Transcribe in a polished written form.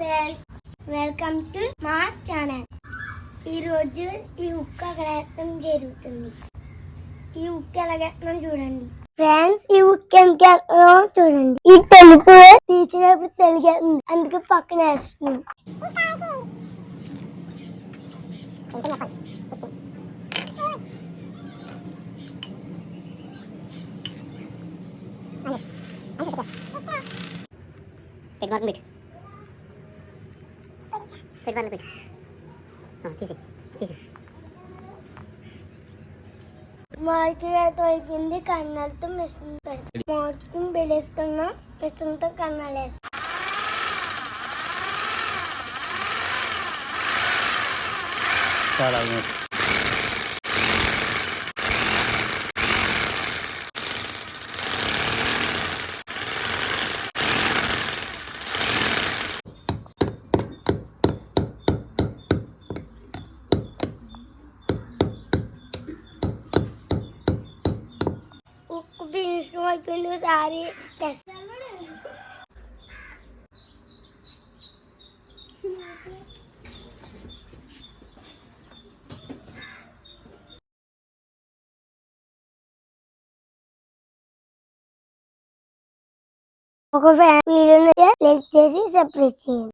Friends, welcome to మా channel. ఈరోజు ఈ ఉక్క ఎగరేయడం జరుగుతుంది. ఈ ఉక్క ఎలాగేస్తున్నాం చూడండి ఫ్రెండ్స్. ఈ ఉక్క ఎంత చూడండి. ఈ తెలుపు తీసినప్పుడు తెలిగేస్తుంది, అందుకే పక్కన వేస్తున్నాం. మార్కెట్ అయిపోయింది. కన్నాలతో మిషన్ పెడతాం. మార్కెట్ బెలేసుకున్నాం. మిషన్తో కన్నాలు వేస్తాం. ఉక్కు బిన్నం అయిపోయింది. ఒకసారి టెస్ట్ ఒక వీడియో చేసి సపరేట్ చేయండి.